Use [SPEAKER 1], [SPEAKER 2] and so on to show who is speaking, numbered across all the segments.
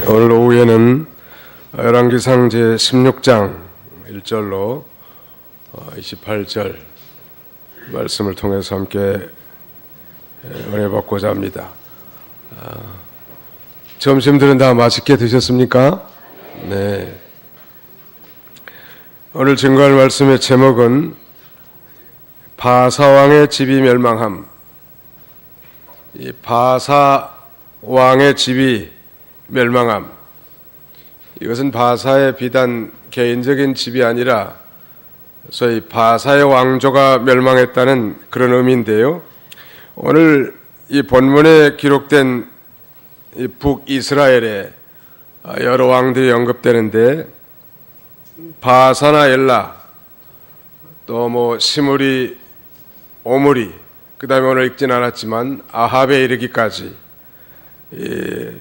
[SPEAKER 1] 오늘 오후에는 열왕기상 제16장 1절로 28절 말씀을 통해서 함께 은혜 받고자 합니다. 점심들은 다 맛있게 드셨습니까? 네. 오늘 증거할 말씀의 제목은 바사왕의 집이 멸망함. 이 바사왕의 집이 멸망함. 이것은 바사의 비단 개인적인 집이 아니라 소위 바사의 왕조가 멸망했다는 그런 의미인데요. 오늘 이 본문에 기록된 이 북이스라엘의 여러 왕들이 언급되는데 바사나 엘라, 또 시므리, 오므리, 그 다음에 오늘 읽진 않았지만 아합에 이르기까지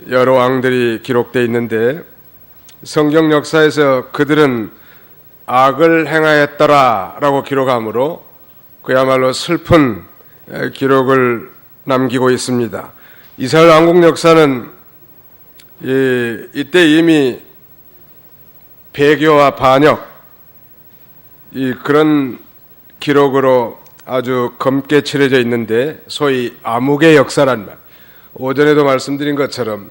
[SPEAKER 1] 여러 왕들이 기록되어 있는데 성경 역사에서 그들은 악을 행하였더라 라고 기록하므로 그야말로 슬픈 기록을 남기고 있습니다. 이스라엘 왕국 역사는 이때 이미 배교와 반역 그런 기록으로 아주 검게 칠해져 있는데 소위 암흑의 역사란 말. 오전에도 말씀드린 것처럼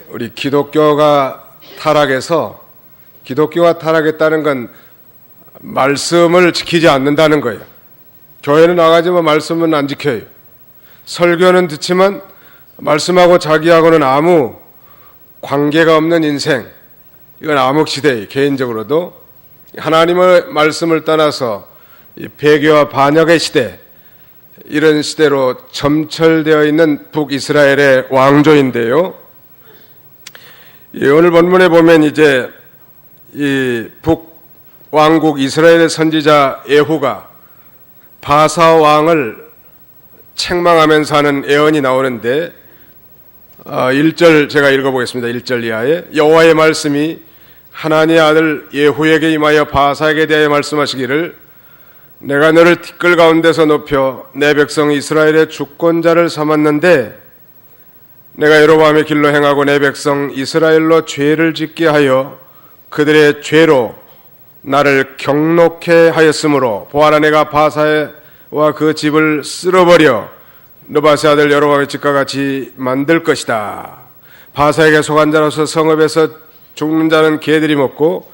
[SPEAKER 1] 우리 기독교가 타락했다는 건 말씀을 지키지 않는다는 거예요. 교회는 나가지만 말씀은 안 지켜요. 설교는 듣지만 말씀하고 자기하고는 아무 관계가 없는 인생. 이건 암흑시대예요. 개인적으로도 하나님의 말씀을 떠나서 배교와 반역의 시대, 이런 시대로 점철되어 있는 북이스라엘의 왕조인데요. 오늘 본문에 보면 이제 이 북왕국 이스라엘의 선지자 예후가 바사 왕을 책망하면서 하는 예언이 나오는데 1절 제가 읽어보겠습니다. 1절 이하에 여호와의 말씀이 하나님의 아들 예후에게 임하여 바사에게 대하여 말씀하시기를 내가 너를 티끌 가운데서 높여 내 백성 이스라엘의 주권자를 삼았는데 내가 여로보암의 길로 행하고 내 백성 이스라엘로 죄를 짓게 하여 그들의 죄로 나를 경록해 하였으므로 보아라 내가 바사와 그 집을 쓸어버려 느바세 아들 여로보암의 집과 같이 만들 것이다. 바사에게 속한 자로서 성읍에서 죽는 자는 개들이 먹고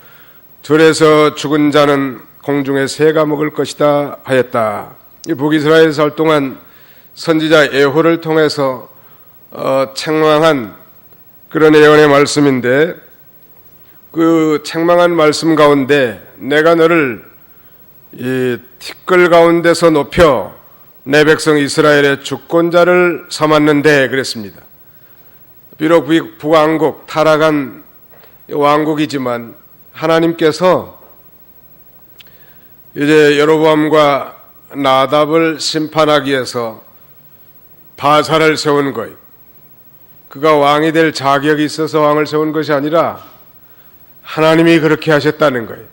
[SPEAKER 1] 들에서 죽은 자는 공중의 새가 먹을 것이다 하였다. 이 북이스라엘에서 활동한 선지자 예후를 통해서 책망한 그런 예언의 말씀인데 그 책망한 말씀 가운데 내가 너를 이 티끌 가운데서 높여 내 백성 이스라엘의 주권자를 삼았는데 그랬습니다. 비록 북왕국 타락한 왕국이지만 하나님께서 이제 여로보암과 나답을 심판하기 위해서 바사를 세운 거예요. 그가 왕이 될 자격이 있어서 왕을 세운 것이 아니라 하나님이 그렇게 하셨다는 거예요.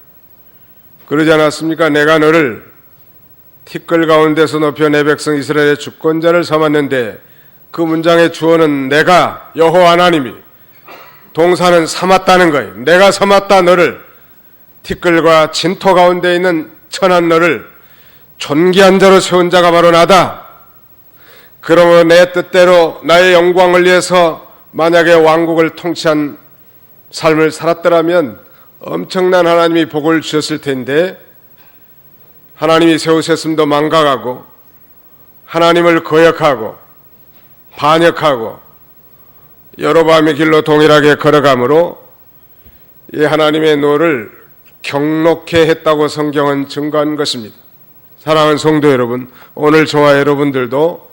[SPEAKER 1] 그러지 않았습니까? 내가 너를 티끌 가운데서 높여 내 백성 이스라엘의 주권자를 삼았는데 그 문장의 주어는 내가 여호와 하나님이, 동사는 삼았다는 거예요. 내가 삼았다 너를. 티끌과 진토 가운데 있는 천한 너를 존귀한 자로 세운 자가 바로 나다. 그러므로 내 뜻대로 나의 영광을 위해서 만약에 왕국을 통치한 삶을 살았더라면 엄청난 하나님이 복을 주셨을 텐데 하나님이 세우셨음도 망각하고 하나님을 거역하고 반역하고 여로보암의 길로 동일하게 걸어가므로 이 하나님의 노를 경록해 했다고 성경은 증거한 것입니다. 사랑하는 성도 여러분, 오늘 저와 여러분들도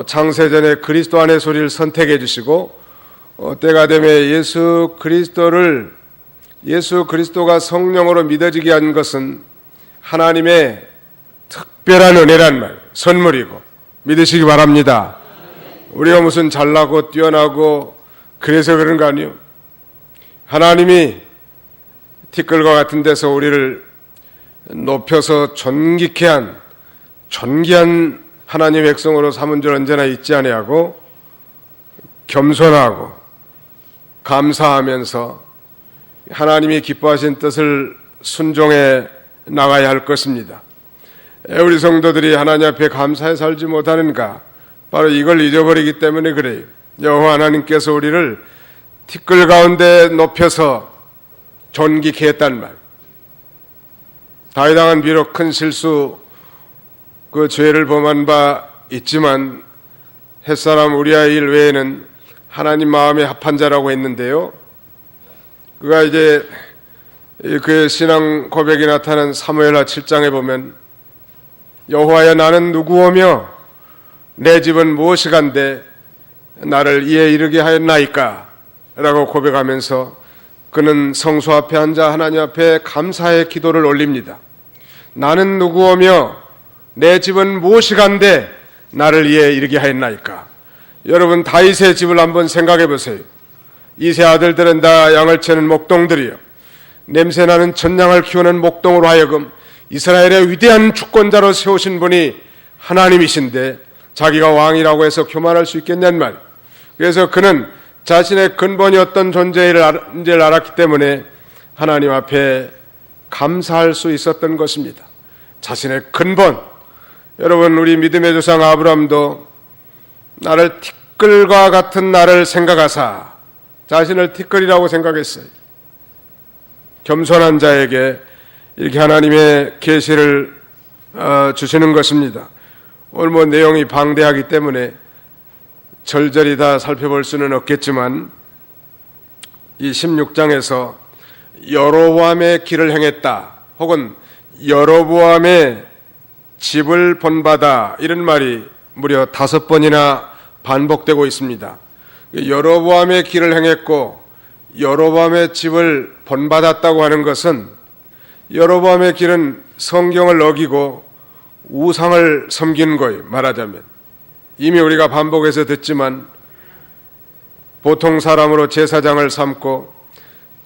[SPEAKER 1] 창세전에 그리스도 안의 소리를 선택해 주시고 때가 되면 예수 그리스도가 성령으로 믿어지게 한 것은 하나님의 특별한 은혜란 말, 선물이고 믿으시기 바랍니다. 우리가 무슨 잘나고 뛰어나고 그래서 그런 거 아니에요. 하나님이 티끌과 같은 데서 우리를 높여서 존귀한 하나님의 백성으로 삼은 줄 언제나 잊지 아니하고 겸손하고 감사하면서 하나님이 기뻐하신 뜻을 순종해 나가야 할 것입니다. 우리 성도들이 하나님 앞에 감사해 살지 못하는가? 바로 이걸 잊어버리기 때문에 그래요. 여호와 하나님께서 우리를 티끌 가운데 높여서 존귀케 했단 말. 다윗왕은 비록 큰 실수, 그 죄를 범한 바 있지만 햇사람 우리아 일 외에는 하나님 마음에 합한 자라고 했는데요. 그가 이제 그의 신앙 고백이 나타난 사무엘하 7장에 보면 여호와여 나는 누구오며 내 집은 무엇이간데 나를 이에 이르게 하였나이까? 라고 고백하면서 그는 성소 앞에 앉아 하나님 앞에 감사의 기도를 올립니다. 나는 누구오며 내 집은 무엇이간데 나를 이에 이르게 하였나이까? 여러분 다윗의 집을 한번 생각해 보세요. 이 세 아들들은 다 양을 치는 목동들이요, 냄새나는 전양을 키우는 목동으로 하여금 이스라엘의 위대한 주권자로 세우신 분이 하나님이신데 자기가 왕이라고 해서 교만할 수 있겠냔 말이에요. 그래서 그는 자신의 근본이 어떤 존재인지를 알았기 때문에 하나님 앞에 감사할 수 있었던 것입니다. 자신의 근본. 여러분 우리 믿음의 조상 아브라함도 나를 티끌과 같은 나를 생각하사 자신을 티끌이라고 생각했어요. 겸손한 자에게 이렇게 하나님의 계시를 주시는 것입니다. 오늘 내용이 방대하기 때문에 절절히 다 살펴볼 수는 없겠지만 이 16장에서 여로보암의 길을 행했다 혹은 여로보암의 집을 본받아 이런 말이 무려 5번이나 반복되고 있습니다. 여로보암의 길을 행했고 여로보암의 집을 본받았다고 하는 것은 여로보암의 길은 성경을 어기고 우상을 섬긴 거예요. 말하자면 이미 우리가 반복해서 듣지만 보통 사람으로 제사장을 삼고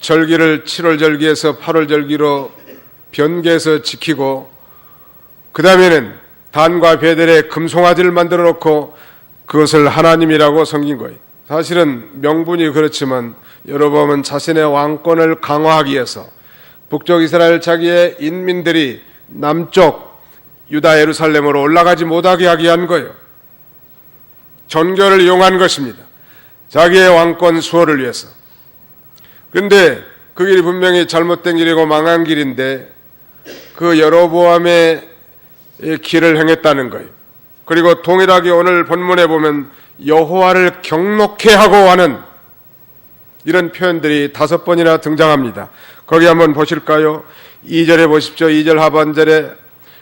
[SPEAKER 1] 절기를 7월 절기에서 8월 절기로 변개해서 지키고 그 다음에는 단과 베델에 금송아지를 만들어 놓고 그것을 하나님이라고 섬긴 거예요. 사실은 명분이 그렇지만 여로보암은 자신의 왕권을 강화하기 위해서 북쪽 이스라엘 자기의 인민들이 남쪽 유다 예루살렘으로 올라가지 못하게 하기 위한 거예요. 전교를 이용한 것입니다. 자기의 왕권 수호를 위해서. 그런데 그 길이 분명히 잘못된 길이고 망한 길인데 그 여로보암의 길을 행했다는 거예요. 그리고 동일하게 오늘 본문에 보면 여호와를 경록해 하고 하는 이런 표현들이 5번이나 등장합니다. 거기 한번 보실까요? 2절에 보십시오. 2절 하반절에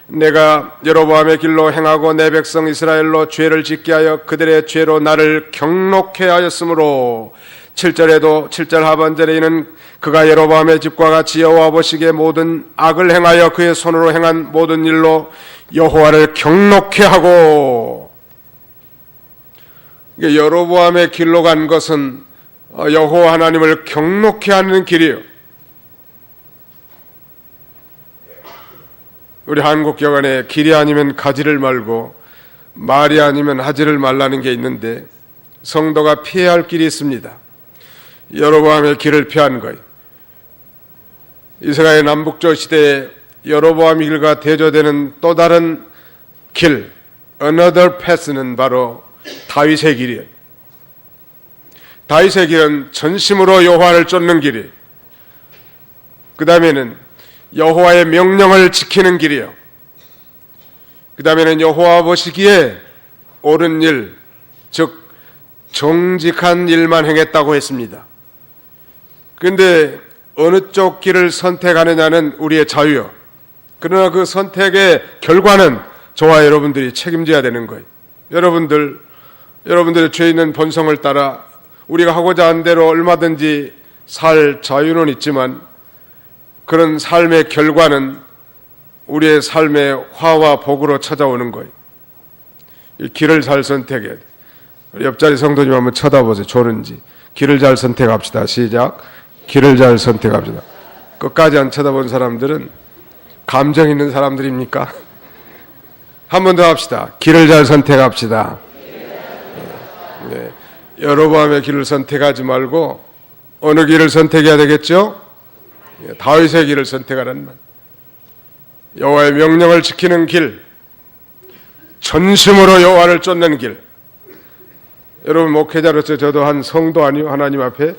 [SPEAKER 1] 내가 여로보암의 길로 행하고 내 백성 이스라엘로 죄를 짓게 하여 그들의 죄로 나를 경록해 하였으므로 7절에도 7절 하반절에 이는 그가 여로보암의 집과 같이 여호와 보시기에 모든 악을 행하여 그의 손으로 행한 모든 일로 여호와를 경록해 하고 여로보암의 길로 간 것은 여호와 하나님을 경록해 하는 길이에요. 우리 한국 격언에 길이 아니면 가지를 말고 말이 아니면 하지를 말라는 게 있는데 성도가 피해야 할 길이 있습니다. 여로보암의 길을 피한 거예요. 이스라엘 남북조 시대에 여로보암 길과 대조되는 또 다른 길, another path는 바로 다윗의 길이에요. 다윗의 길은 전심으로 여호와를 쫓는 길이에요. 그 다음에는 여호와의 명령을 지키는 길이요. 그 다음에는 여호와 보시기에 옳은 일, 즉 정직한 일만 행했다고 했습니다. 그런데 어느 쪽 길을 선택하느냐는 우리의 자유요. 그러나 그 선택의 결과는 저와 여러분들이 책임져야 되는 거예요. 여러분들의 죄 있는 본성을 따라 우리가 하고자 한 대로 얼마든지 살 자유는 있지만 그런 삶의 결과는 우리의 삶의 화와 복으로 찾아오는 거예요. 이 길을 잘 선택해야 돼. 우리 옆자리 성도님 한번 쳐다보세요. 좋은지. 길을 잘 선택합시다. 시작. 길을 잘 선택합시다. 끝까지 안 쳐다본 사람들은 감정 있는 사람들입니까? 한 번 더 합시다. 길을 잘 선택합시다. 네. 여로보암의 길을 선택하지 말고 어느 길을 선택해야 되겠죠? 다윗의 길을 선택하라는 말. 여호와의 명령을 지키는 길, 전심으로 여호와를 쫓는 길. 여러분, 목회자로서 저도 한 성도 아니요, 하나님 앞에.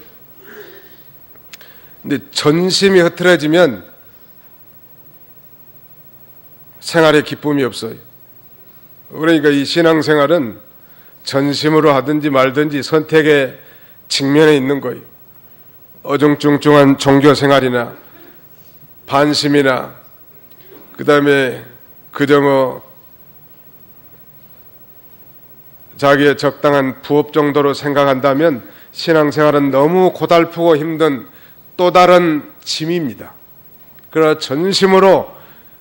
[SPEAKER 1] 근데 전심이 흐트러지면 생활에 기쁨이 없어요. 그러니까 이 신앙생활은 전심으로 하든지 말든지 선택의 직면에 있는 거예요. 어중뚱뚱한 종교생활이나 반심이나 그 다음에 그저 자기의 적당한 부업 정도로 생각한다면 신앙생활은 너무 고달프고 힘든 또 다른 짐입니다. 그러나 전심으로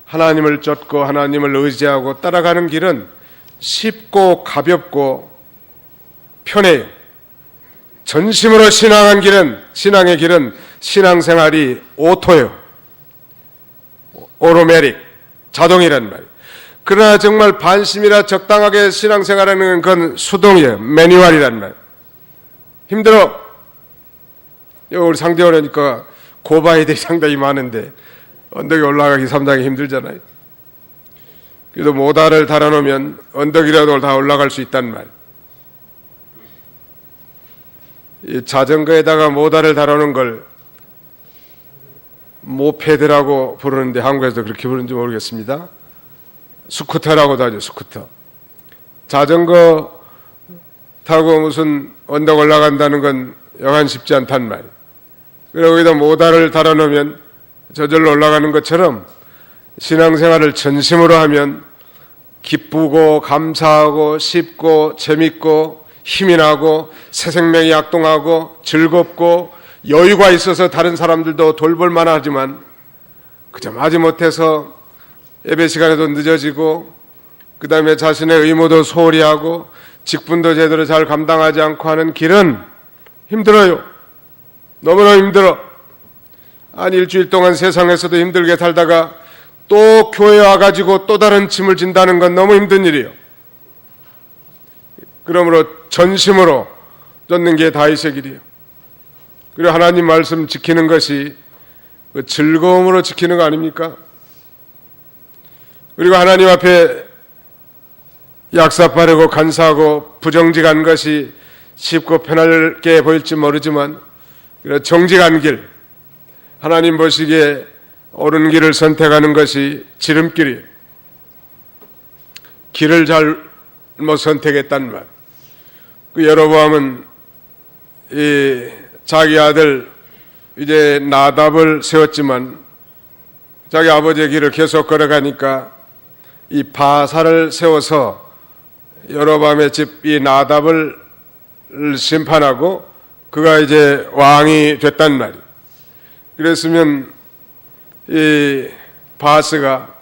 [SPEAKER 1] 하나님을 쫓고 하나님을 의지하고 따라가는 길은 쉽고 가볍고 편해요. 전심으로 신앙의 길은 신앙생활이 오토예요. 오토매틱, 자동이란 말이에요. 그러나 정말 반심이라 적당하게 신앙생활하는 건 수동이에요. 매뉴얼이란 말이에요. 힘들어. 우리 상대원 하니까 고바이들이 상당히 많은데 언덕에 올라가기 상당히 힘들잖아요. 그래도 모다를 달아놓으면 언덕이라도 다 올라갈 수 있단 말이에요. 이 자전거에다가 모다를 달아놓은 걸 모페드라고 부르는데 한국에서 그렇게 부르는지 모르겠습니다. 스쿠터라고도 하죠. 스쿠터. 자전거 타고 무슨 언덕 올라간다는 건 여간 쉽지 않단 말이에요. 그리고 여기다 모다를 달아놓으면 저절로 올라가는 것처럼 신앙생활을 전심으로 하면 기쁘고 감사하고 쉽고 재밌고 힘이 나고 새 생명이 약동하고 즐겁고 여유가 있어서 다른 사람들도 돌볼 만하지만 그저 마지못해서 예배 시간에도 늦어지고 그 다음에 자신의 의무도 소홀히 하고 직분도 제대로 잘 감당하지 않고 하는 길은 힘들어요. 너무나 힘들어. 한 일주일 동안 세상에서도 힘들게 살다가 또 교회에 와가지고 또 다른 짐을 진다는 건 너무 힘든 일이에요. 그러므로 전심으로 쫓는 게 다윗의 길이에요. 그리고 하나님 말씀 지키는 것이 즐거움으로 지키는 거 아닙니까? 그리고 하나님 앞에 약사빠르고 간사하고 부정직한 것이 쉽고 편하게 보일지 모르지만 정직한 길, 하나님 보시기에 옳은 길을 선택하는 것이 지름길이에요. 길을 잘못 선택했단 말. 그 여로보암은 이 자기 아들 이제 나답을 세웠지만 자기 아버지의 길을 계속 걸어가니까 이 바사를 세워서 여로보암의 집 이 나답을 심판하고 그가 이제 왕이 됐단 말이에요. 그랬으면 이 바스가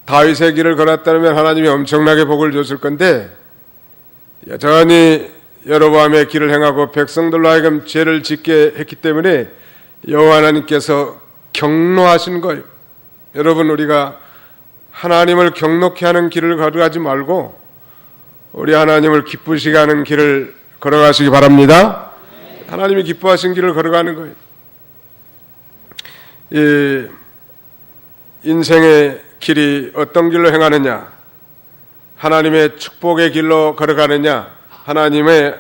[SPEAKER 1] 다윗의 길을 걸었다면 하나님이 엄청나게 복을 줬을 건데 여전히 여로보암의 길을 행하고 백성들로 하여금 죄를 짓게 했기 때문에 여호와 하나님께서 경노하신 거예요. 여러분, 우리가 하나님을 경노케 하는 길을 걸어가지 말고 우리 하나님을 기쁘시게 하는 길을 걸어가시기 바랍니다. 하나님이 기뻐하신 길을 걸어가는 거예요. 이 인생의 길이 어떤 길로 행하느냐, 하나님의 축복의 길로 걸어가느냐, 하나님의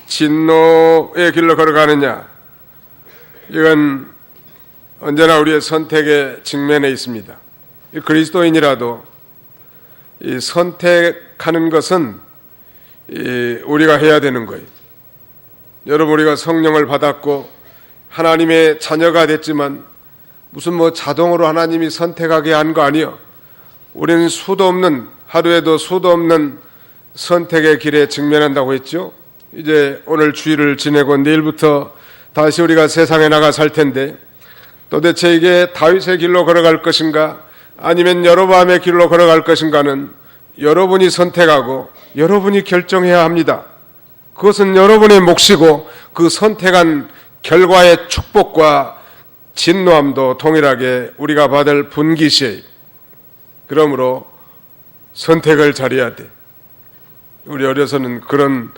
[SPEAKER 1] 진노의 길로 걸어가느냐, 이건 언제나 우리의 선택의 직면에 있습니다. 그리스도인이라도 이 선택하는 것은 우리가 해야 되는 거예요. 여러분, 우리가 성령을 받았고 하나님의 자녀가 됐지만 무슨 자동으로 하나님이 선택하게 한 거 아니에요. 우리는 하루에도 수도 없는 선택의 길에 직면한다고 했죠. 이제 오늘 주일을 지내고 내일부터 다시 우리가 세상에 나가 살 텐데 도대체 이게 다윗의 길로 걸어갈 것인가 아니면 여로보암의 길로 걸어갈 것인가는 여러분이 선택하고 여러분이 결정해야 합니다. 그것은 여러분의 몫이고 그 선택한 결과의 축복과 진노함도 동일하게 우리가 받을 분기시에요. 그러므로 선택을 잘해야 돼. 우리 어려서는 그런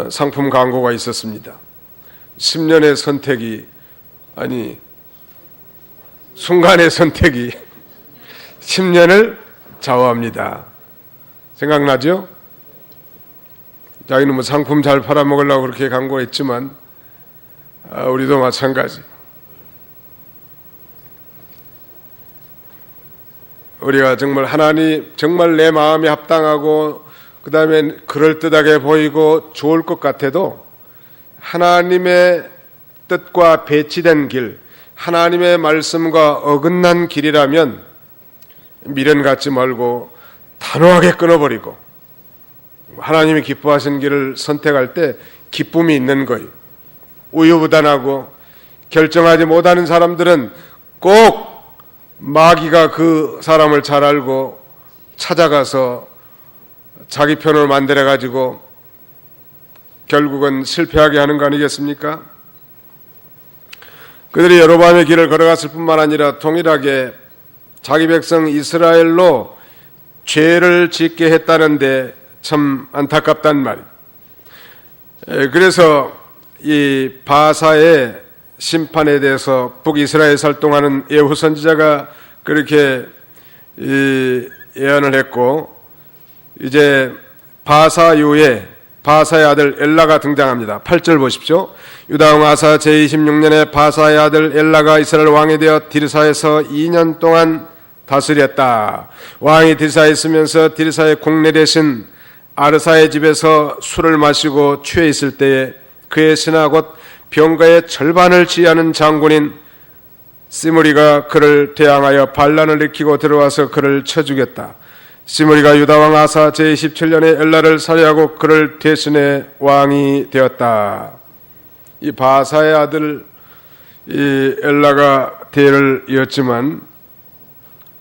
[SPEAKER 1] 상품 광고가 있었습니다. 10년의 선택이, 아니 순간의 선택이 10년을 좌우합니다. 생각나죠? 자기는 뭐 상품 잘 팔아먹으려고 그렇게 광고했지만 우리도 마찬가지. 우리가 정말 하나님, 정말 내 마음이 합당하고 그 다음에 그럴듯하게 보이고 좋을 것 같아도 하나님의 뜻과 배치된 길, 하나님의 말씀과 어긋난 길이라면 미련 갖지 말고 단호하게 끊어버리고 하나님이 기뻐하신 길을 선택할 때 기쁨이 있는 거예요. 우유부단하고 결정하지 못하는 사람들은 꼭 마귀가 그 사람을 잘 알고 찾아가서 자기 편을 만들어가지고 결국은 실패하게 하는 거 아니겠습니까? 그들이 여로보암의 길을 걸어갔을 뿐만 아니라 동일하게 자기 백성 이스라엘로 죄를 짓게 했다는데 참 안타깝단 말이에요. 그래서 이 바사의 심판에 대해서 북이스라엘 살동하는 예후 선지자가 그렇게 예언을 했고, 이제 바사 이후에 바사의 아들 엘라가 등장합니다. 8절 보십시오. 유다 왕 아사 제26년에 바사의 아들 엘라가 이스라엘 왕이 되어 디르사에서 2년 동안 다스렸다. 왕이 디르사에 있으면서 디르사의 국내 대신 아르사의 집에서 술을 마시고 취해 있을 때에 그의 신하 곧 병가의 절반을 지휘하는 장군인 시므리가 그를 대항하여 반란을 일으키고 들어와서 그를 쳐 죽였다. 시므리가 유다왕 아사 제27년에 엘라를 살해하고 그를 대신해 왕이 되었다. 이 바사의 아들 이 엘라가 대를 이었지만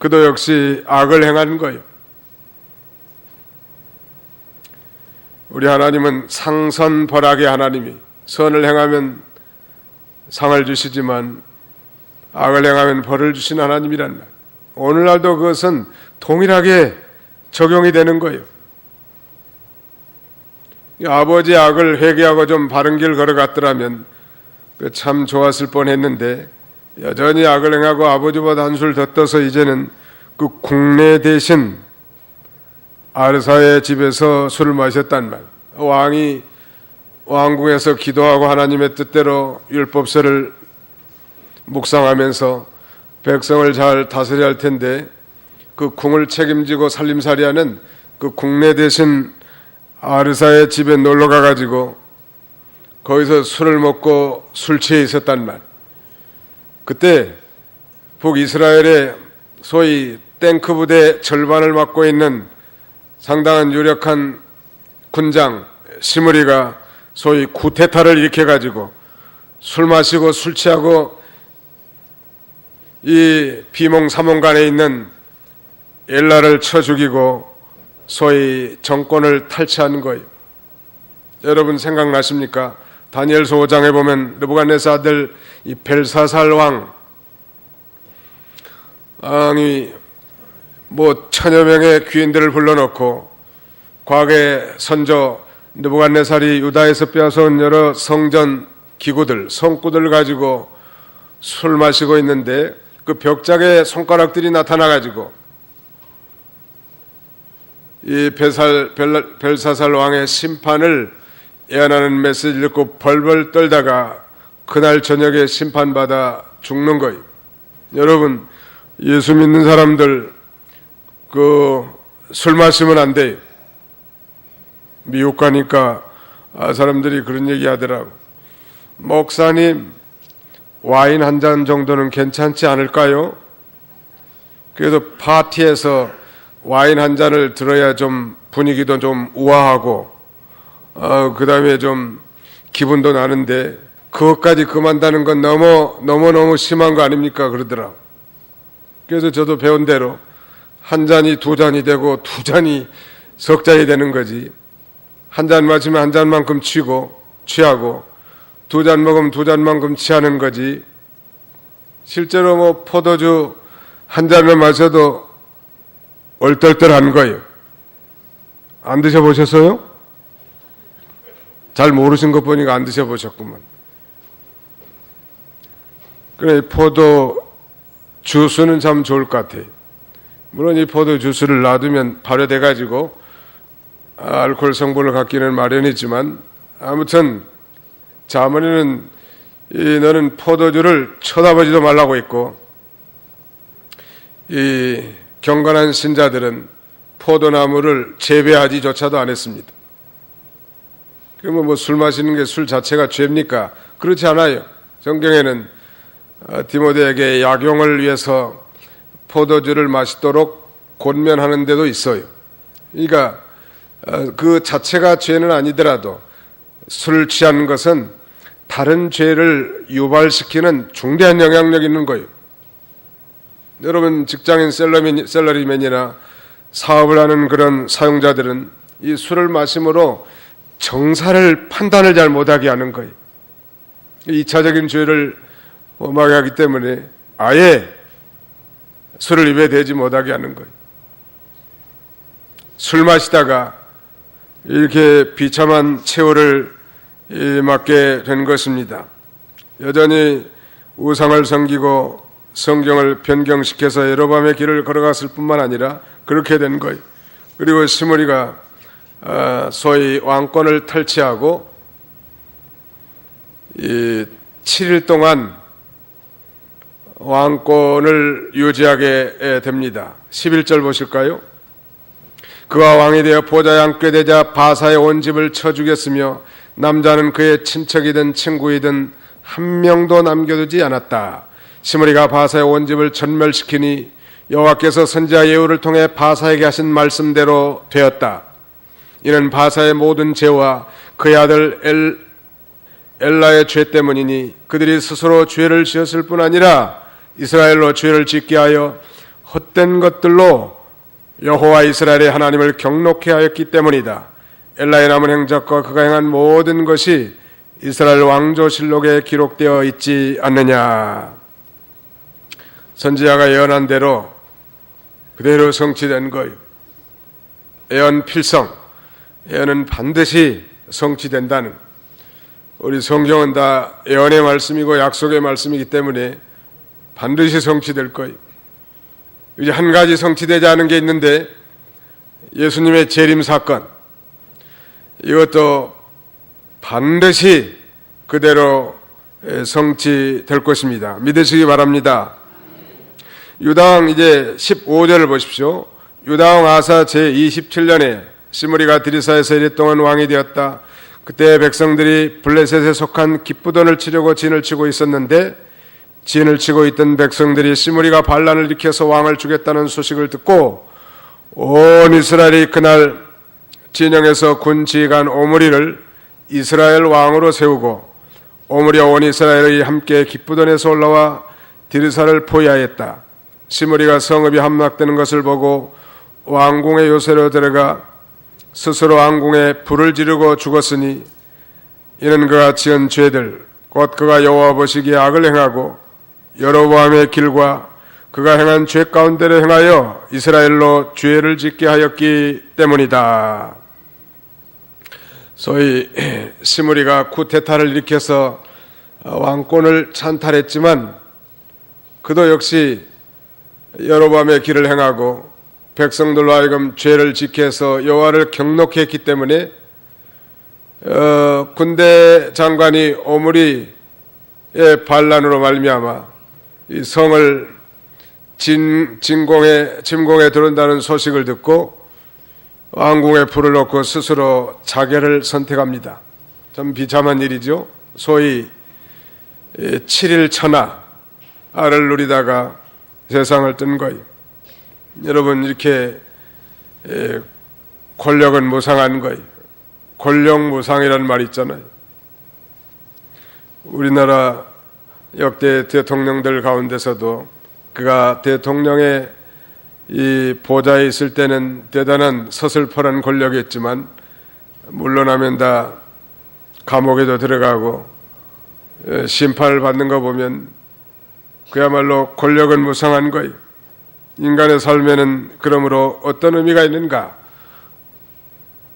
[SPEAKER 1] 그도 역시 악을 행한 거예요. 우리 하나님은 상선벌악의 하나님이, 선을 행하면 상을 주시지만 악을 행하면 벌을 주신 하나님이란 말. 오늘날도 그것은 동일하게 적용이 되는 거예요. 아버지의 악을 회개하고 좀 바른 길 걸어갔더라면 참 좋았을 뻔했는데 여전히 악을 행하고 아버지보다 한술 더 떠서 이제는 그 국내 대신 아르사의 집에서 술을 마셨단 말. 왕이 왕궁에서 기도하고 하나님의 뜻대로 율법서를 묵상하면서 백성을 잘 다스려야 할 텐데 그 궁을 책임지고 살림살이하는 그 국내 대신 아르사의 집에 놀러 가가지고 거기서 술을 먹고 술 취해 있었단 말. 그때 북이스라엘의 소위 탱크 부대 절반을 맡고 있는 상당한 유력한 군장 시므리가 소위 쿠데타를 일으켜가지고 술 마시고 술 취하고 이 비몽사몽간에 있는 엘라를 쳐 죽이고 소위 정권을 탈취하는 거예요. 여러분 생각나십니까? 다니엘서 5장에 보면 느부갓네살 아들 이 벨사살 왕이 뭐 1000여 명의 귀인들을 불러놓고 과거의 선조 느부갓네살이 유다에서 빼앗아온 여러 성전 기구들, 성구들을 가지고 술 마시고 있는데 그 벽작의 손가락들이 나타나가지고 이 벨사살 왕의 심판을 예언하는 메시지를 읽고 벌벌 떨다가 그날 저녁에 심판받아 죽는 거예요. 여러분, 예수 믿는 사람들 술 마시면 안 돼요. 미국 가니까 사람들이 그런 얘기 하더라고. 목사님, 와인 한 잔 정도는 괜찮지 않을까요? 그래도 파티에서 와인 한 잔을 들어야 좀 분위기도 좀 우아하고 그 다음에 좀 기분도 나는데 그것까지 금한다는 건 너무 심한 거 아닙니까? 그러더라고. 그래서 저도 배운 대로 한 잔이 두 잔이 되고 두 잔이 석 잔이 되는 거지. 한 잔 마시면 한 잔만큼 취하고 두 잔 먹으면 두 잔만큼 취하는 거지. 실제로 뭐 포도주 한 잔을 마셔도 얼떨떨한 거예요. 안 드셔보셨어요? 잘 모르신 것 보니까 안 드셔보셨구만. 그래, 포도 주스는 참 좋을 것 같아요. 물론 이 포도 주스를 놔두면 발효돼가지고 알코올 성분을 갖기는 마련이지만, 아무튼 자문에는 너는 포도주를 쳐다보지도 말라고 했고, 이 경건한 신자들은 포도나무를 재배하지조차도 안 했습니다. 그러면 뭐 술 마시는 게 술 자체가 죄입니까? 그렇지 않아요. 성경에는 디모데에게 약용을 위해서 포도주를 마시도록 권면하는 데도 있어요. 그러니까 그 자체가 죄는 아니더라도 술 취하는 것은 다른 죄를 유발시키는 중대한 영향력이 있는 거예요. 여러분, 직장인 셀러리맨이나 사업을 하는 그런 사용자들은 이 술을 마심으로 정사를 판단을 잘 못하게 하는 거예요. 2차적인 죄를 범하게 하기 때문에 아예 술을 입에 대지 못하게 하는 거예요. 술 마시다가 이렇게 비참한 최후를 맞게 된 것입니다. 여전히 우상을 섬기고 성경을 변경시켜서 여로보암의 길을 걸어갔을 뿐만 아니라 그렇게 된 거예요. 그리고 시므리가 소위 왕권을 탈취하고 이 7일 동안 왕권을 유지하게 됩니다. 11절 보실까요? 그가 왕이 되어 보좌에 앉게 되자 바사의 온 집을 쳐 죽였으며 남자는 그의 친척이든 친구이든 한 명도 남겨두지 않았다. 시므리가 바사의 온 집을 전멸시키니 여호와께서 선지자 예후를 통해 바사에게 하신 말씀대로 되었다. 이는 바사의 모든 죄와 그의 아들 엘라의 죄 때문이니 그들이 스스로 죄를 지었을 뿐 아니라 이스라엘로 죄를 짓게 하여 헛된 것들로 여호와 이스라엘의 하나님을 경록해 하였기 때문이다. 엘라의 남은 행적과 그가 행한 모든 것이 이스라엘 왕조실록에 기록되어 있지 않느냐. 선지자가 예언한 대로 그대로 성취된 거예요. 예언 필성, 예언은 반드시 성취된다는, 우리 성경은 다 예언의 말씀이고 약속의 말씀이기 때문에 반드시 성취될 거예요. 이제 한 가지 성취되지 않은 게 있는데, 예수님의 재림 사건, 이것도 반드시 그대로 성취될 것입니다. 믿으시기 바랍니다. 유다왕 이제 15절을 보십시오. 유다왕 아사 제27년에 시므리가 드리사에서 이랫동안 왕이 되었다. 그때 백성들이 블레셋에 속한 기쁘돈을 치려고 진을 치고 있었는데, 진을 치고 있던 백성들이 시므리가 반란을 일으켜서 왕을 죽였다는 소식을 듣고 온 이스라엘이 그날 진영에서 군 지휘관 오므리를 이스라엘 왕으로 세우고 오므리와 온 이스라엘이 함께 기쁘돈에서 올라와 디르사를 포위하였다. 시므리가 성읍이 함락되는 것을 보고 왕궁의 요새로 들어가 스스로 왕궁에 불을 지르고 죽었으니, 이는 그가 지은 죄들 곧 그가 여호와 보시기에 악을 행하고 여로보암의 길과 그가 행한 죄 가운데를 행하여 이스라엘로 죄를 짓게 하였기 때문이다. 소위 시므리가 쿠데타를 일으켜서 왕권을 찬탈했지만 그도 역시 여로보암의 길을 행하고 백성들로 하여금 죄를 짓게 해서 여호와를 경록히 했기 때문에 군대 장관이 오므리의 반란으로 말미암아 이 성을 침공에 들어온다는 소식을 듣고 왕궁에 불을 넣고 스스로 자결을 선택합니다. 좀 비참한 일이죠. 소위 7일 천하를 누리다가 세상을 뜬 거예요. 여러분, 이렇게 권력은 무상한 거예요. 권력무상이라는 말이 있잖아요. 우리나라 역대 대통령들 가운데서도 그가 대통령의 이 보좌에 있을 때는 대단한 서슬퍼런 권력이었지만 물러나면 다 감옥에도 들어가고 심판을 받는 거 보면 그야말로 권력은 무상한 거예요. 인간의 삶에는 그러므로 어떤 의미가 있는가?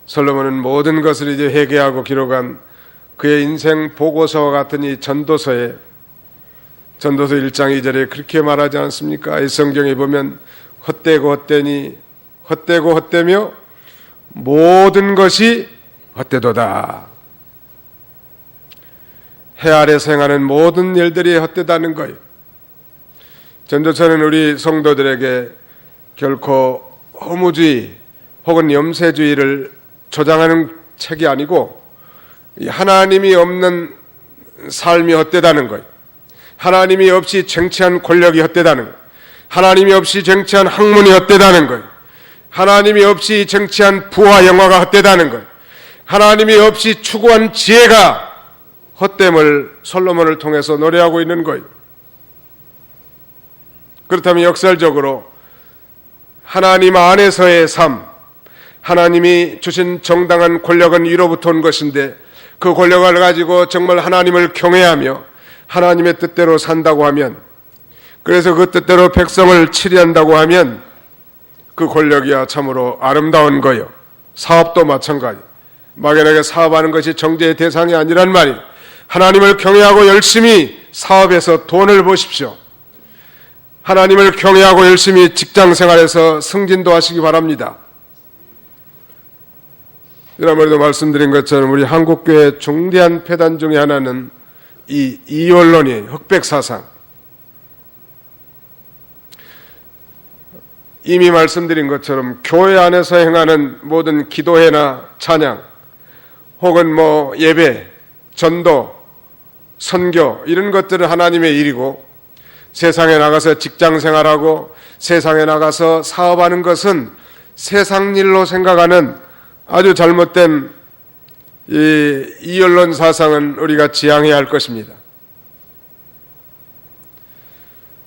[SPEAKER 1] 솔로몬은 모든 것을 이제 회개하고 기록한 그의 인생 보고서와 같은 이 전도서에 전도서 1장 2절에 그렇게 말하지 않습니까? 이 성경에 보면 헛되고 헛되니 헛되고 헛되며 모든 것이 헛되도다. 해 아래서 행하는 모든 일들이 헛되다는 거예요. 전도서는 우리 성도들에게 결코 허무주의 혹은 염세주의를 조장하는 책이 아니고 하나님이 없는 삶이 헛되다는 거예요. 하나님이 없이 쟁취한 권력이 헛되다는 거예요. 하나님이 없이 쟁취한 학문이 헛되다는 거예요. 하나님이 없이 쟁취한 부와 영화가 헛되다는 거예요. 하나님이 없이 추구한 지혜가 헛됨을 솔로몬을 통해서 노래하고 있는 거예요. 그렇다면 역설적으로 하나님 안에서의 삶, 하나님이 주신 정당한 권력은 위로부터 온 것인데 그 권력을 가지고 정말 하나님을 경외하며 하나님의 뜻대로 산다고 하면, 그래서 그 뜻대로 백성을 치리한다고 하면 그 권력이야 참으로 아름다운 거예요. 사업도 마찬가지. 막연하게 사업하는 것이 정죄의 대상이 아니란 말이에요. 하나님을 경외하고 열심히 사업에서 돈을 버십시오. 하나님을 경외하고 열심히 직장생활에서 승진도 하시기 바랍니다. 지난번에도 말씀드린 것처럼 우리 한국교회의 중대한 폐단 중에 하나는 이 이원론이에요. 흑백사상. 이미 말씀드린 것처럼 교회 안에서 행하는 모든 기도회나 찬양 혹은 예배, 전도, 선교 이런 것들은 하나님의 일이고, 세상에 나가서 직장생활하고 세상에 나가서 사업하는 것은 세상 일로 생각하는 아주 잘못된 이 이언론 사상은 우리가 지양해야 할 것입니다.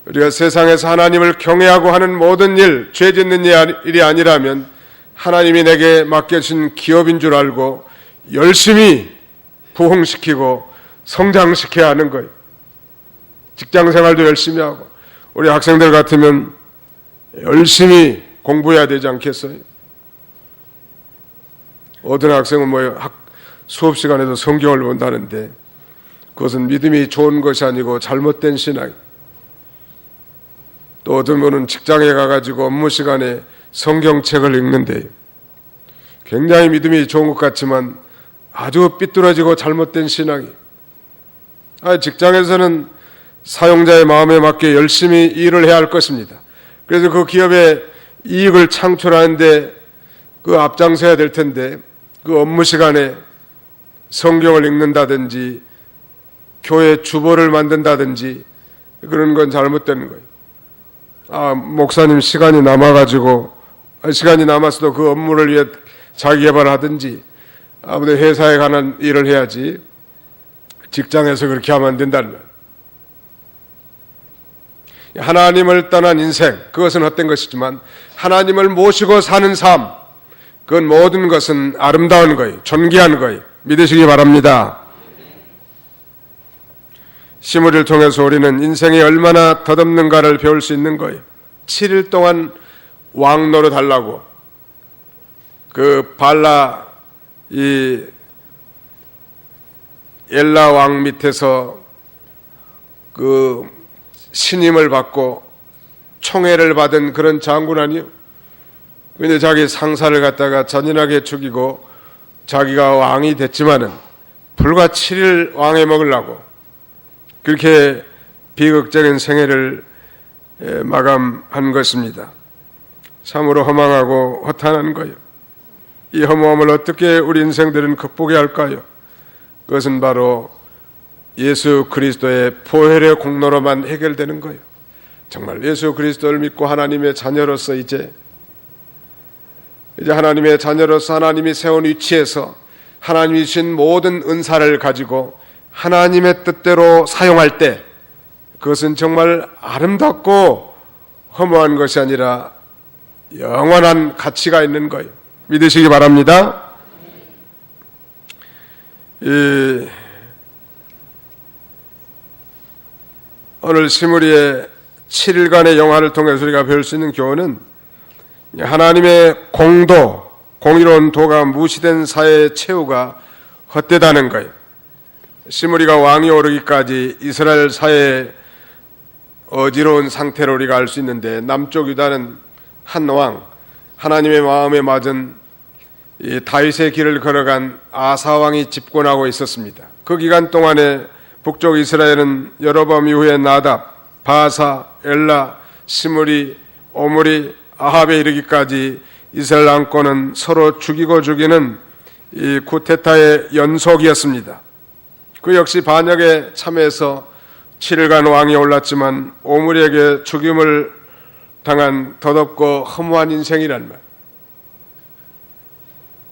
[SPEAKER 1] 우리가 세상에서 하나님을 경외하고 하는 모든 일, 죄 짓는 일이 아니라면 하나님이 내게 맡겨진 기업인 줄 알고 열심히 부흥시키고 성장시켜야 하는 거예요. 직장생활도 열심히 하고 우리 학생들 같으면 열심히 공부해야 되지 않겠어요? 어떤 학생은 수업 시간에도 성경을 본다는데 그것은 믿음이 좋은 것이 아니고 잘못된 신앙. 또 어떤 분은 직장에 가가지고 업무 시간에 성경책을 읽는데요. 굉장히 믿음이 좋은 것 같지만 아주 삐뚤어지고 잘못된 신앙이. 직장에서는 사용자의 마음에 맞게 열심히 일을 해야 할 것입니다. 그래서 그 기업의 이익을 창출하는데 그 앞장서야 될 텐데 그 업무 시간에 성경을 읽는다든지 교회 주보를 만든다든지 그런 건 잘못된 거예요. 목사님 시간이 남았어도 그 업무를 위해 자기 개발하든지 아무튼 회사에 관한 일을 해야지 직장에서 그렇게 하면 안 된다는 거예요. 하나님을 떠난 인생, 그것은 헛된 것이지만 하나님을 모시고 사는 삶, 그건 모든 것은 아름다운 거예요. 존귀한 거예요. 믿으시기 바랍니다. 시므리를 통해서 우리는 인생이 얼마나 덧없는가를 배울 수 있는 거예요. 7일 동안 왕 노릇하려고 그 발라 이 엘라 왕 밑에서 그 신임을 받고 총애를 받은 그런 장군 아니요? 근데 자기 상사를 갖다가 잔인하게 죽이고 자기가 왕이 됐지만은 불과 7일 왕에 먹으려고 그렇게 비극적인 생애를 마감한 것입니다. 참으로 허망하고 허탄한 거예요. 이 허무함을 어떻게 우리 인생들은 극복해야 할까요? 그것은 바로 예수 그리스도의 보혈의 공로로만 해결되는 거예요. 정말 예수 그리스도를 믿고 하나님의 자녀로서 이제 하나님의 자녀로서 하나님이 세운 위치에서 하나님이 주신 모든 은사를 가지고 하나님의 뜻대로 사용할 때 그것은 정말 아름답고 허무한 것이 아니라 영원한 가치가 있는 거예요. 믿으시기 바랍니다. 오늘 시므리의 7일간의 영화를 통해서 우리가 배울 수 있는 교훈은 하나님의 공의로운 도가 무시된 사회의 최후가 헛되다는 거예요. 시므리가 왕이 오르기까지 이스라엘 사회의 어지러운 상태로 우리가 알 수 있는데, 남쪽 유다는 한 왕, 하나님의 마음에 맞은 이 다윗의 길을 걸어간 아사 왕이 집권하고 있었습니다. 그 기간 동안에 북쪽 이스라엘은 여로보암 이후에 나답, 바사, 엘라, 시므리, 오므리, 아합에 이르기까지 이스라엘 왕권은 서로 죽이고 죽이는 이 쿠데타의 연속이었습니다. 그 역시 반역에 참여해서 7일간 왕이 올랐지만 오므리에게 죽임을 당한 더덥고 허무한 인생이란 말.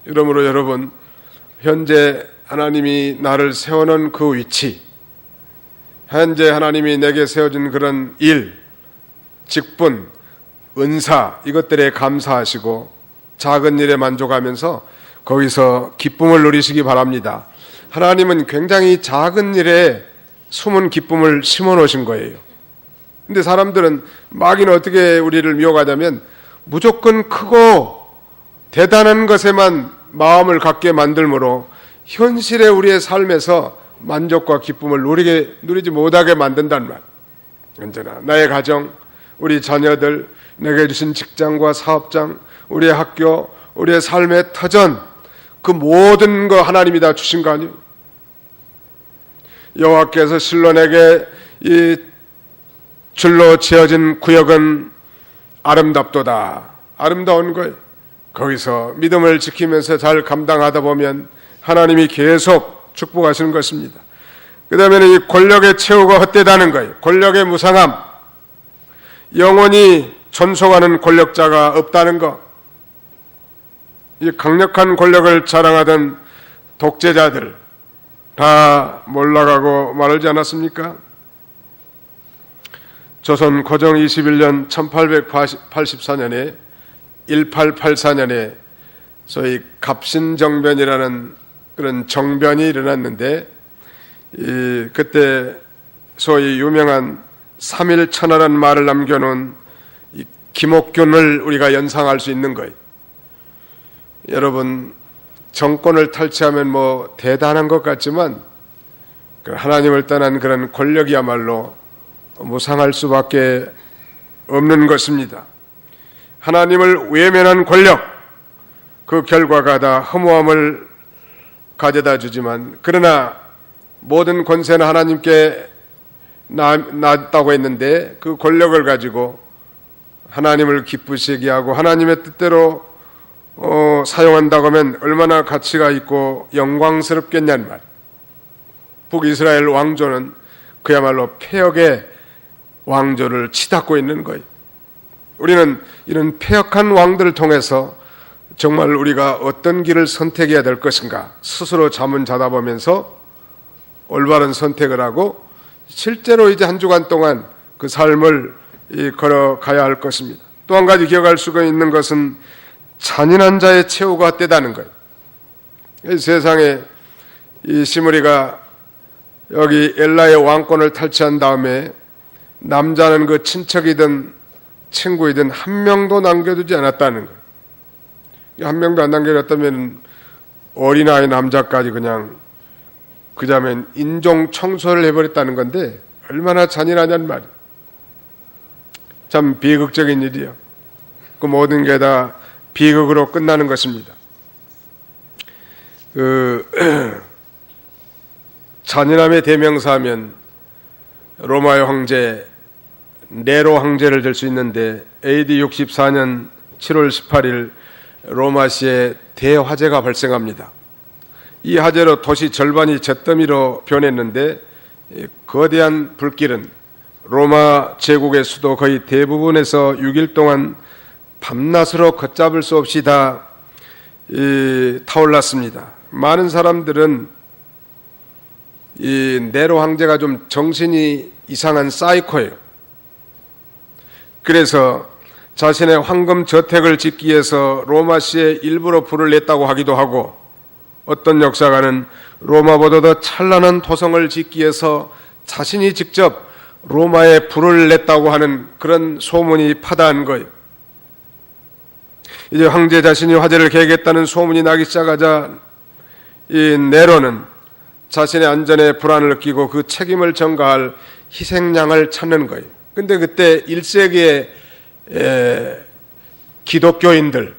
[SPEAKER 1] 이러므로 여러분, 현재 하나님이 나를 세워놓은 그 위치, 현재 하나님이 내게 세워준 그런 일, 직분, 은사, 이것들에 감사하시고 작은 일에 만족하면서 거기서 기쁨을 누리시기 바랍니다. 하나님은 굉장히 작은 일에 숨은 기쁨을 심어 놓으신 거예요. 근데 사람들은 마귀는 어떻게 우리를 미혹하냐면 무조건 크고 대단한 것에만 마음을 갖게 만들므로 현실의 우리의 삶에서 만족과 기쁨을 누리지 못하게 만든단 말. 언제나 나의 가정, 우리 자녀들, 내게 주신 직장과 사업장, 우리의 학교, 우리의 삶의 터전, 그 모든 거 하나님이 다 주신 거 아니에요? 여호와께서 실로 내게 이 줄로 지어진 구역은 아름답도다. 아름다운 거예요. 거기서 믿음을 지키면서 잘 감당하다 보면 하나님이 계속 축복하시는 것입니다. 그 다음에는 이 권력의 최후가 헛되다는 거예요. 권력의 무상함, 영원히 존속하는 권력자가 없다는 것. 이 강력한 권력을 자랑하던 독재자들 다 몰락하고 말하지 않았습니까? 조선 고종 21년 1884년에 1884년에 소위 갑신정변이라는 그런 정변이 일어났는데, 그때 소위 유명한 3.1천하라는 말을 남겨놓은 이 김옥균을 우리가 연상할 수 있는 거예요. 여러분, 정권을 탈취하면 뭐 대단한 것 같지만 하나님을 떠난 그런 권력이야말로 무상할 수밖에 없는 것입니다. 하나님을 외면한 권력, 그 결과가 다 허무함을 가져다 주지만, 그러나 모든 권세는 하나님께 낫다고 했는데 그 권력을 가지고 하나님을 기쁘시게 하고 하나님의 뜻대로 사용한다고 하면 얼마나 가치가 있고 영광스럽겠냐는 말. 북이스라엘 왕조는 그야말로 폐역의 왕조를 치닫고 있는 거예요. 우리는 이런 폐역한 왕들을 통해서 정말 우리가 어떤 길을 선택해야 될 것인가 스스로 잠은 자다 보면서 올바른 선택을 하고 실제로 이제 한 주간 동안 그 삶을 걸어가야 할 것입니다. 또 한 가지 기억할 수가 있는 것은 잔인한 자의 최후가 헛되다는 거예요. 세상에 이 시므리가 여기 엘라의 왕권을 탈취한 다음에 남자는 그 친척이든 친구이든 한 명도 남겨두지 않았다는 거예요. 한 명도 안 남겨뒀다면 어린아이 남자까지 그냥 그자면 인종 청소를 해버렸다는 건데 얼마나 잔인하냐는 말이에요. 참 비극적인 일이에요. 그 모든 게 다 비극으로 끝나는 것입니다. 잔인함의 대명사하면 로마의 황제 네로 황제를 들 수 있는데 AD 64년 7월 18일 로마시에 대화재가 발생합니다. 이 화재로 도시 절반이 잿더미로 변했는데 거대한 불길은 로마 제국의 수도 거의 대부분에서 6일 동안 밤낮으로 걷잡을 수 없이 다 타올랐습니다. 많은 사람들은 이 네로 황제가 좀 정신이 이상한 사이코예요. 그래서 자신의 황금 저택을 짓기 위해서 로마시에 일부러 불을 냈다고 하기도 하고, 어떤 역사가는 로마보다 더 찬란한 토성을 짓기 위해서 자신이 직접 로마에 불을 냈다고 하는 그런 소문이 파다한 거예요. 이제 황제 자신이 화재를 계획했다는 소문이 나기 시작하자 이 네로는 자신의 안전에 불안을 느끼고 그 책임을 전가할 희생양을 찾는 거예요. 근데 그때 1세기의 기독교인들,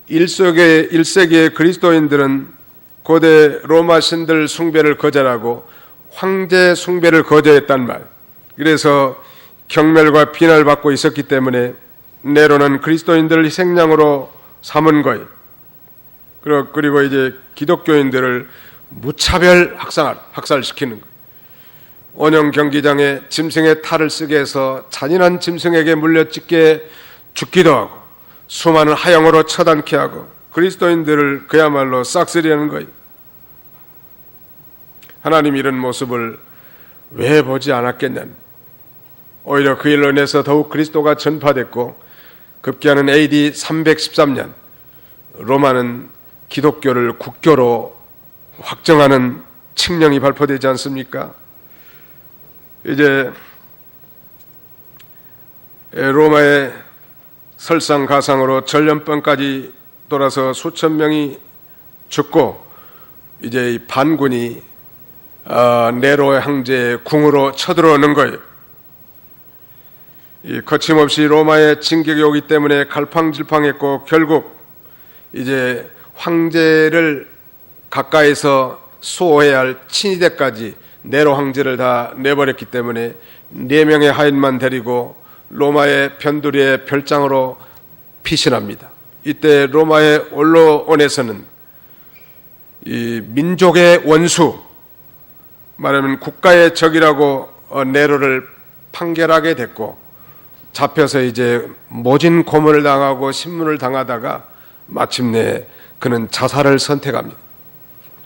[SPEAKER 1] 1세기의 그리스도인들은 고대 로마 신들 숭배를 거절하고 황제 숭배를 거절했단 말. 그래서 경멸과 비난을 받고 있었기 때문에 네로는 그리스도인들을 희생양으로 삼은 거예요. 그리고 이제 기독교인들을 무차별 학살시키는 거예요. 원형 경기장에 짐승의 탈을 쓰게 해서 잔인한 짐승에게 물려찢게 죽기도 하고 수많은 하형으로 처단케 하고 그리스도인들을 그야말로 싹쓸이하는 거예요. 하나님이 이런 모습을 왜 보지 않았겠냐는, 오히려 그 일로 인해서 더욱 그리스도가 전파됐고 급기야는 AD 313년 로마는 기독교를 국교로 확정하는 칙령이 발표되지 않습니까? 이제 로마의 설상가상으로 전염병까지 돌아서 수천 명이 죽고 이제 이 반군이 네로 황제의 궁으로 쳐들어오는 거예요. 거침없이 로마의 진격이 오기 때문에 갈팡질팡했고 결국 이제 황제를 가까이서 수호해야 할 친위대까지 네로 황제를 다 내버렸기 때문에 4명의 하인만 데리고 로마의 변두리의 별장으로 피신합니다. 이때 로마의 언론에서는 이 민족의 원수, 말하면 국가의 적이라고 네로를 판결하게 됐고 잡혀서 이제 모진 고문을 당하고 신문을 당하다가 마침내 그는 자살을 선택합니다.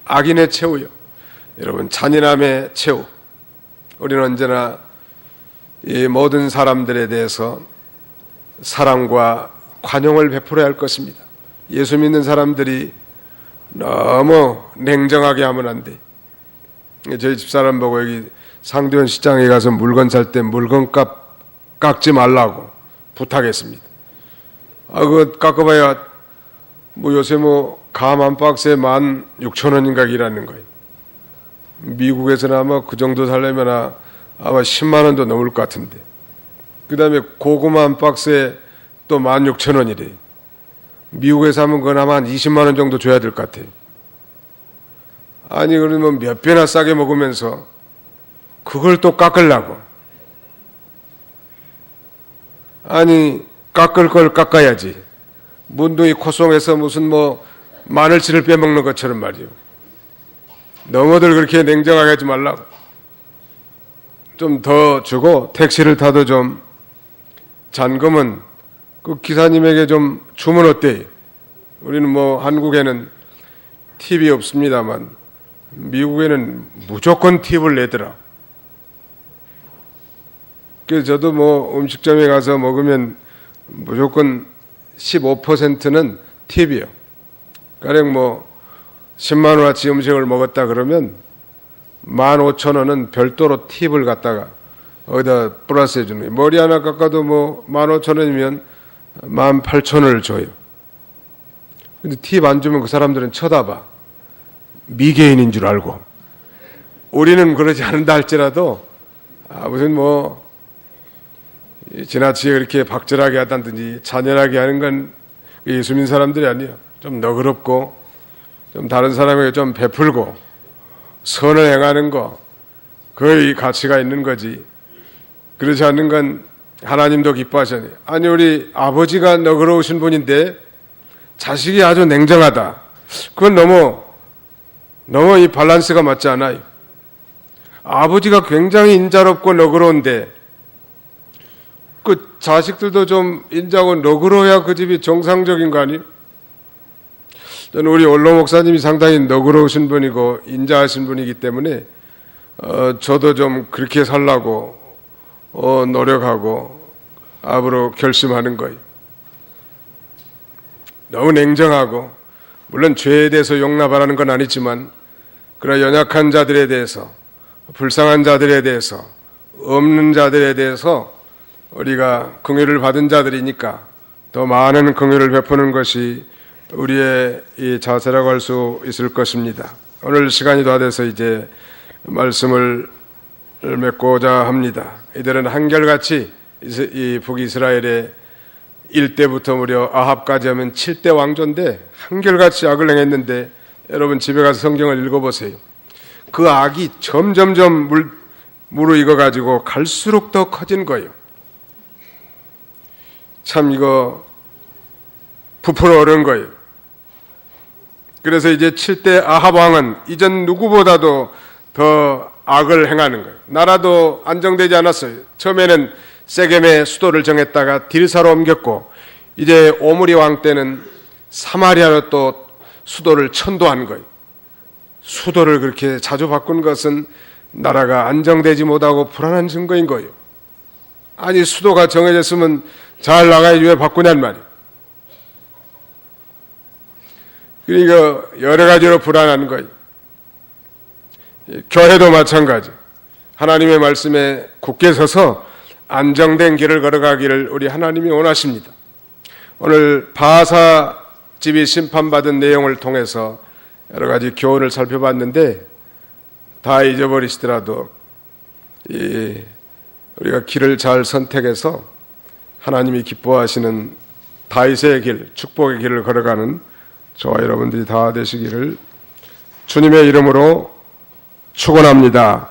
[SPEAKER 1] 악인의 최후요. 여러분, 잔인함의 최후. 우리는 언제나 이 모든 사람들에 대해서 사랑과 관용을 베풀어야 할 것입니다. 예수 믿는 사람들이 너무 냉정하게 하면 안 돼. 저희 집사람 보고 여기 상도원 시장에 가서 물건 살 때 물건값 깎지 말라고 부탁했습니다. 그거 깎아봐야 뭐 요새 감 한 박스에 16,000원인가 이라는 거예요. 미국에서는 아마 그 정도 살려면 아마 10만 원도 넘을 것 같은데. 그 다음에 고구마 한 박스에 또 16,000원이래. 미국에서 하면 그건 아마 한 20만 원 정도 줘야 될 것 같아요. 아니, 그러면 몇 배나 싸게 먹으면서 그걸 또 깎으려고. 아니, 깎을 걸 깎아야지. 문둥이 코송에서 무슨 마늘씨를 빼먹는 것처럼 말이요. 너무들 그렇게 냉정하게 하지 말라고. 좀 더 주고 택시를 타도 좀 잔금은 그 기사님에게 좀 주면 어때요? 우리는 한국에는 팁이 없습니다만 미국에는 무조건 팁을 내더라. 그래서 저도 음식점에 가서 먹으면 무조건 15%는 팁이요. 가령 10만 원어치 음식을 먹었다 그러면 15,000원은 별도로 팁을 갖다가 어디다 플러스해 주는 거예요. 머리 하나 깎아도 15,000원이면 18,000원을 줘요. 근데 팁 안 주면 그 사람들은 쳐다봐. 미개인인 줄 알고. 우리는 그러지 않는다 할지라도 무슨 지나치게 그렇게 박절하게 하다든지 잔인하게 하는 건 예수 믿는 사람들이 아니에요. 좀 너그럽고 좀 다른 사람에게 좀 베풀고 선을 행하는 거, 그의 가치가 있는 거지. 그렇지 않는 건 하나님도 기뻐하시네. 아니, 우리 아버지가 너그러우신 분인데 자식이 아주 냉정하다. 그건 너무 이 밸런스가 맞지 않아요. 아버지가 굉장히 인자롭고 너그러운데 그 자식들도 좀 인자하고 너그러워야 그 집이 정상적인 거 아니에요? 저는 우리 원로 목사님이 상당히 너그러우신 분이고 인자하신 분이기 때문에 저도 좀 그렇게 살라고 노력하고 앞으로 결심하는 거예요. 너무 냉정하고, 물론 죄에 대해서 용납하라는 건 아니지만 그러나 연약한 자들에 대해서, 불쌍한 자들에 대해서, 없는 자들에 대해서 우리가 긍휼을 받은 자들이니까 더 많은 긍휼을 베푸는 것이 우리의 이 자세라고 할 수 있을 것입니다. 오늘 시간이 다 돼서 이제 말씀을 맺고자 합니다. 이들은 한결같이 이 북이스라엘의 1대부터 무려 아합까지 하면 7대 왕조인데 한결같이 악을 행했는데 여러분 집에 가서 성경을 읽어보세요. 그 악이 점점점 무르익어 가지고 갈수록 더 커진 거예요. 참 이거 부풀어 오른 거예요. 그래서 이제 7대 아합 왕은 이전 누구보다도 더 악을 행하는 거예요. 나라도 안정되지 않았어요. 처음에는 세겜의 수도를 정했다가 딜사로 옮겼고 이제 오므리 왕 때는 사마리아로 또 수도를 천도한 거예요. 수도를 그렇게 자주 바꾼 것은 나라가 안정되지 못하고 불안한 증거인 거예요. 아니 수도가 정해졌으면 잘 나가야지 왜 바꾸냔 말이에요. 그러니까 여러 가지로 불안한 거예요. 교회도 마찬가지. 하나님의 말씀에 굳게 서서 안정된 길을 걸어가기를 우리 하나님이 원하십니다. 오늘 바하사 집이 심판받은 내용을 통해서 여러 가지 교훈을 살펴봤는데 다 잊어버리시더라도 우리가 길을 잘 선택해서 하나님이 기뻐하시는 다윗의 길, 축복의 길을 걸어가는 저와 여러분들이 다 되시기를 주님의 이름으로 축원합니다.